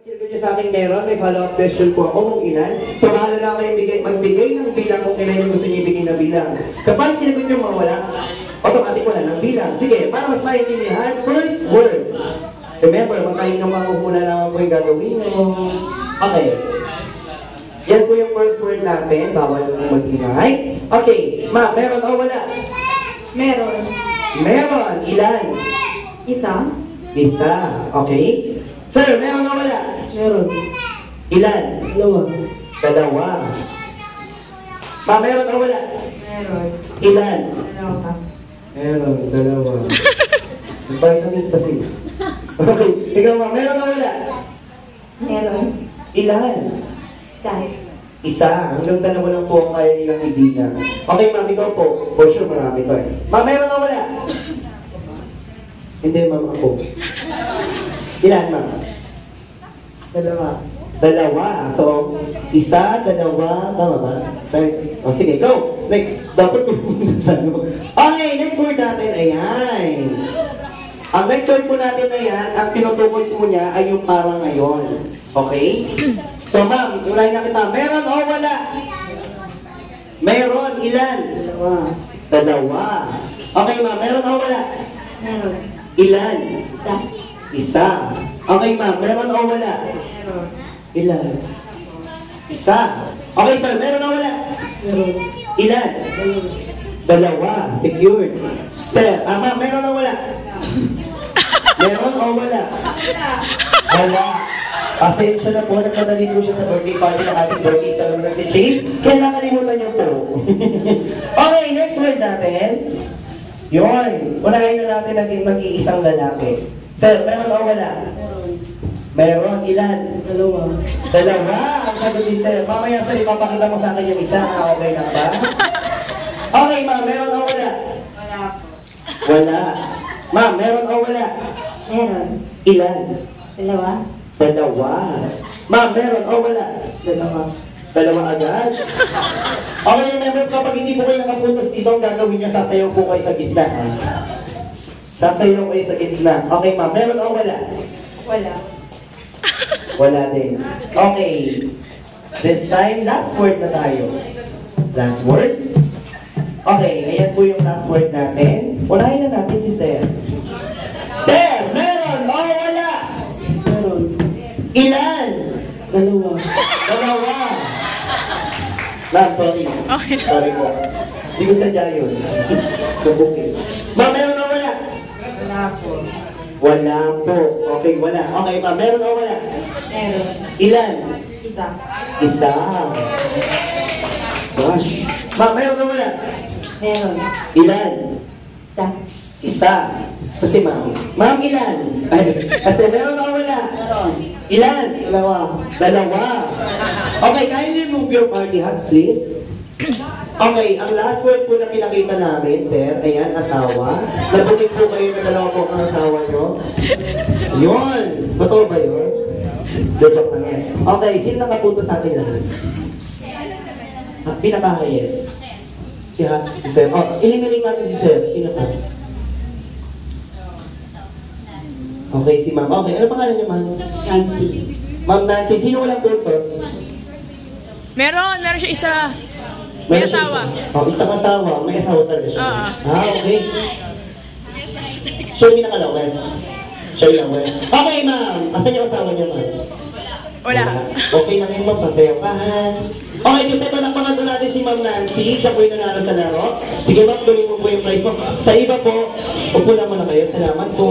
Sinagot niyo sa akin meron, may follow-up question po ako kung ilan. So, bahala na kayo magbigay ng bilang kung kailan yung gusto niyo ibigay na bilang. Sa pag sinagot niyo mawala, automatic wala ng bilang. Sige, para mas maintindihan, first word. Remember, magkain ng mga muna lang po yung gagawin nyo. Okay. Yan po yung first word natin. Bawal mag-ingay. Okay. Ma, meron o wala? Meron. Meron. Ilan? Isa. Isa. Okay. Sir, meron o wala? Meron. Ilan? Dalawa. Dalawa. Ma, meron o wala? Meron. Ilan? Dalawa. Meron. Dalawa. Vitamins kasi. Okay. Ikaw ma, meron o wala? Meron. Ilan? Isa. Isa. Hanggang dalawa lang po ang kaya nilang ibigan. Okay, ma'am, ikaw po. For sure, marami ko eh. Ma'am, meron o wala? Hindi, ma'am, ako. Ilan, ma'am? Dalawa. Dalawa. So, isa, dalawa, tama ba? O, sige, go! Next. Dapat pumunta sa ano. Okay, next word natin, ayan. Ang next word po natin na yan, ang tinutukoy po niya ay yung para ngayon. Okay? So, ma'am, unahin na kita. Meron o wala? Meron. Ilan? Dalawa. Dalawa. Okay, ma'am. Meron o wala? Meron. Ilan? Isa. Isa. Okay, ma'am. Meron o wala? Meron. Ilan? Isa. Okay, sir. Meron o wala? Meron. Ilan? Dalawa. Secured. Sir, ma'am. Meron o wala? Meron o wala? Wala. Pasensya na po, nagpadali po siya sa birthday party ng ating birthday sa naman si Chase. Kaya nakalimutan niyo po. Okay, next word natin. Yun. Unahin na natin naging mag-iisang lalaki. Sir, meron o wala? Meron. Ilan? Dalawa. Dalawa. Ang sagot ni Sir. Mamaya sir, ipapakita mo sa akin yung isa. Okay na ba? Okay, ma'am. Meron o wala? Wala po. Wala. Ma'am, meron o wala? Meron. Ilan? Dalawa. Dalawa. Ma'am, meron o wala? Dalawa. Dalawa agad? Okay, remember, kapag hindi po kayo nakapuntos dito, ang gagawin niyo, sasayaw po kayo sa gitna. Ha? Sasayaw kayo sa gitna. Okay, ma'am, meron o wala? Wala. Wala din. Okay. This time, last word na tayo. Last word? Okay, ayan po yung last word natin. Unahin na natin si Sir. Sir, meron o wala? Meron. Ilan? Dalawa. Dalawa. Ma'am, sorry. Okay. Sorry po. Hindi ko sadya yun. Kabukin. Ma'am, meron o wala? Wala po. Wala po. Okay, wala. Okay, ma'am, meron o wala? Meron. Ilan? Isa. Isa. Gosh. Ma'am, meron o wala? Meron. Ilan? Isa. Isa. Kasi ma'am. Ma'am, ilan? Ay, kasi meron o wala? Meron. Ilan? Dalawa. Dalawa. Okay, kindly remove your party hats, please. Okay, ang last word po na pinakita namin, sir, ayan, asawa. Nabuting po kayo na dalawa po ang asawa nyo. Yun! Totoo ba yun? Joke lang yan. Okay, sino nakapunto sa atin lahat? Pinakahayes. Si sir. Oh, eliminate natin si sir. Sino ka? Okay, si ma'am. Okay, ano pangalan niyo, ma'am? Nancy. Ma'am Nancy, sino walang puntos? Meron siya isa. May asawa. Oh, isang asawa. May asawa talaga siya. Oo. Okay. Siya yung pinakalawes. Siya yung lawes. Okay, ma'am. Asan yung asawa niya, ma'am? Wala. Okay lang yun, ma'am. Sasayaw ka. Okay, kasi pa ng pangato natin si Ma'am Nancy. Siya po yung nanalo sa laro. Sige, ma'am, tuloy mo po yung prize mo. Sa iba po, upo lang muna kayo. Salamat po.